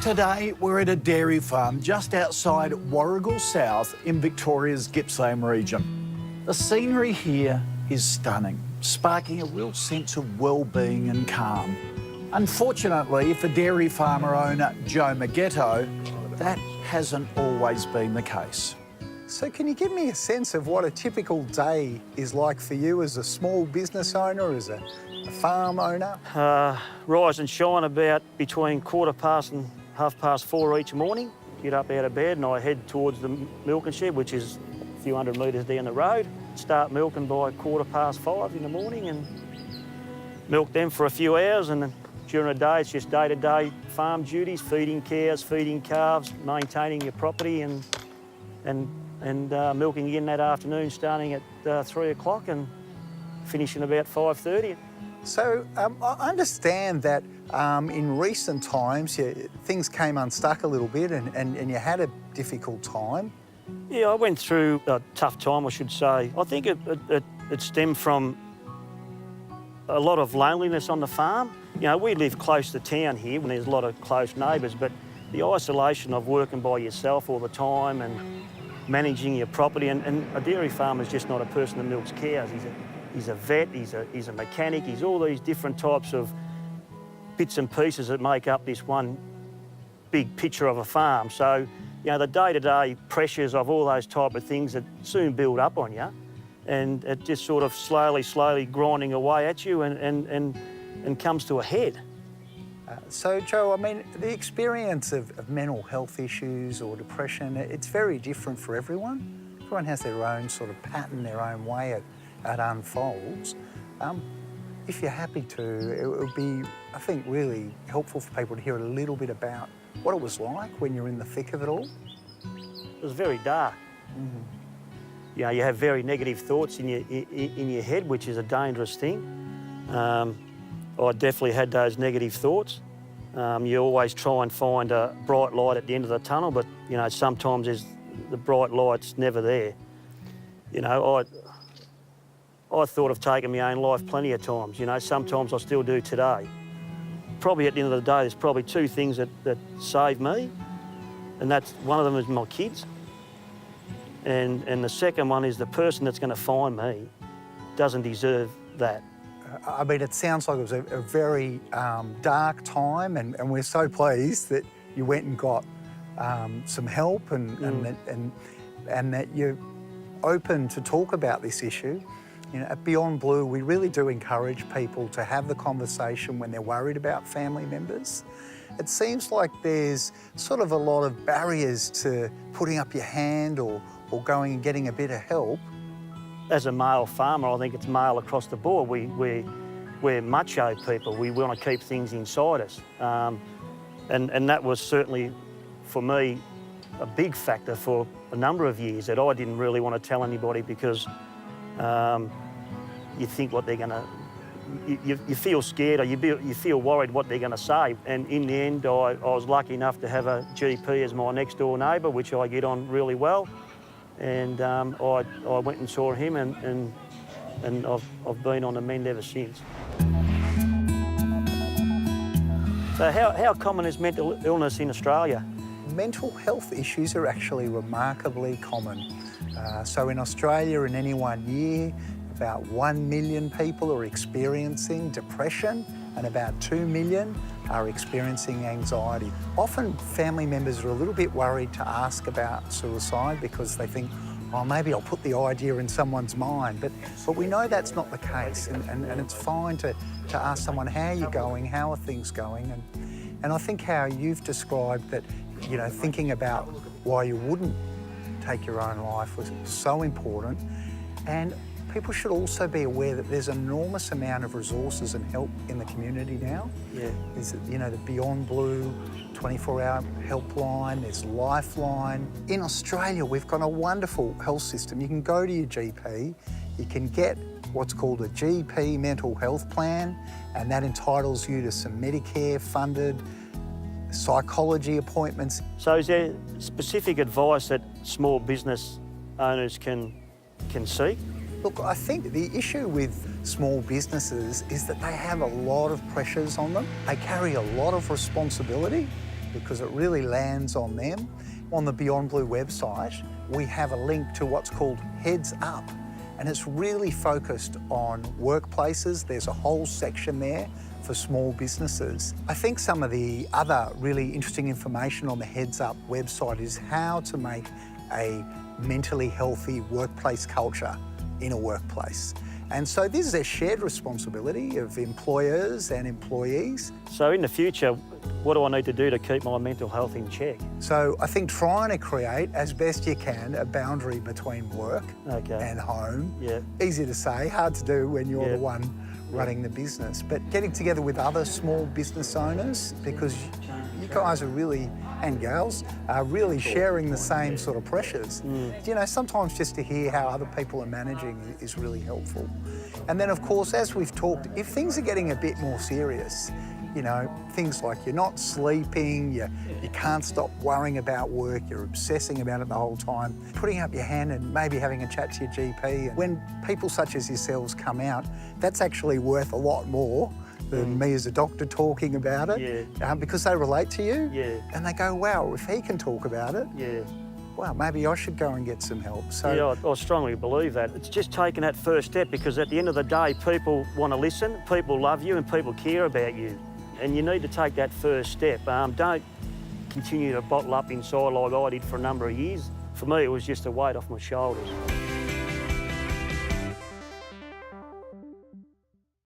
Today, we're at a dairy farm just outside Warragul South in Victoria's Gippsland region. The scenery here is stunning, sparking a real sense of well-being and calm. Unfortunately for dairy farmer owner Joe Meggetto, that hasn't always been the case. So can you give me a sense of what a typical day is like for you as a small business owner, as a farm owner? Rise and shine about between 4:15 and 4:30 each morning. Get up out of bed and I head towards the milking shed, which is a few hundred metres down the road. Start milking by 5:15 in the morning and milk them for a few hours, and then during the day it's just day-to-day farm duties, feeding cows, feeding calves, maintaining your property and milking again that afternoon starting at 3 o'clock and finishing about 5:30. So I understand that in recent times things came unstuck a little bit and you had a difficult time. Yeah, I went through a tough time, I should say. I think it stemmed from a lot of loneliness on the farm. You know, we live close to town here and there's a lot of close neighbours, but the isolation of working by yourself all the time and managing your property, and a dairy farmer is just not a person that milks cows. He's a vet, he's a mechanic, he's all these different types of bits and pieces that make up this one big picture of a farm. So, you know, the day-to-day pressures of all those type of things that soon build up on you, and it just sort of slowly grinding away at you and comes to a head. So, Joe, I mean, the experience of mental health issues or depression, it's very different for everyone. Everyone has their own sort of pattern, their own way it unfolds. If you're happy to, it would be, I think, really helpful for people to hear a little bit about what it was like when you're in the thick of it all. It was very dark. Mm-hmm. You know, you have very negative thoughts in your head, which is a dangerous thing. I definitely had those negative thoughts. You always try and find a bright light at the end of the tunnel, but, you know, sometimes the bright light's never there. You know, I thought of taking my own life plenty of times, you know, sometimes I still do today. Probably at the end of the day, there's probably two things that save me, and that's one of them is my kids, and the second one is the person that's going to find me doesn't deserve that. I mean, it sounds like it was a very dark time, and we're so pleased that you went and got some help and that you're open to talk about this issue. You know, at Beyond Blue, we really do encourage people to have the conversation when they're worried about family members. It seems like there's sort of a lot of barriers to putting up your hand or going and getting a bit of help. As a male farmer, I think it's male across the board. We're macho people. We want to keep things inside us. And that was certainly, for me, a big factor for a number of years, that I didn't really want to tell anybody because you think what they're going to... You feel scared or you feel worried what they're going to say. And in the end, I was lucky enough to have a GP as my next door neighbour, which I get on really well. And I went and saw him and I've been on the mend ever since. So how common is mental illness in Australia? Mental health issues are actually remarkably common. So in Australia, in any one year, about 1 million people are experiencing depression and about 2 million are experiencing anxiety. Often family members are a little bit worried to ask about suicide because they think, oh, maybe I'll put the idea in someone's mind. But we know that's not the case, and it's fine to ask someone, how are you going, how are things going? And I think how you've described that, you know, thinking about why you wouldn't take your own life was so important. And people should also be aware that there's an enormous amount of resources and help in the community now. Yeah. There's, you know, the Beyond Blue 24-hour helpline, there's Lifeline. In Australia, we've got a wonderful health system. You can go to your GP, you can get what's called a GP mental health plan, and that entitles you to some Medicare-funded psychology appointments. So is there specific advice that small business owners can seek? Look, I think the issue with small businesses is that they have a lot of pressures on them. They carry a lot of responsibility, because it really lands on them. On the Beyond Blue website, we have a link to what's called Heads Up, and it's really focused on workplaces. There's a whole section there for small businesses. I think some of the other really interesting information on the Heads Up website is how to make a mentally healthy workplace culture in a workplace. And so this is a shared responsibility of employers and employees. So in the future, what do I need to do to keep my mental health in check? So I think trying to create, as best you can, a boundary between work and home. Yeah. Easy to say, hard to do when you're the one running the business. But getting together with other small business owners, because you guys are really, and gals, are really sharing the same sort of pressures. You know, sometimes just to hear how other people are managing is really helpful. And then, of course, as we've talked, if things are getting a bit more serious, you know, things like you're not sleeping, you can't stop worrying about work, you're obsessing about it the whole time, putting up your hand and maybe having a chat to your GP. When people such as yourselves come out, that's actually worth a lot more than me as a doctor talking about it, because they relate to you, and they go, wow, if he can talk about it, well, maybe I should go and get some help. So, yeah, I strongly believe that. It's just taking that first step, because at the end of the day, people want to listen, people love you, and people care about you. And you need to take that first step. Don't continue to bottle up inside like I did for a number of years. For me, it was just a weight off my shoulders.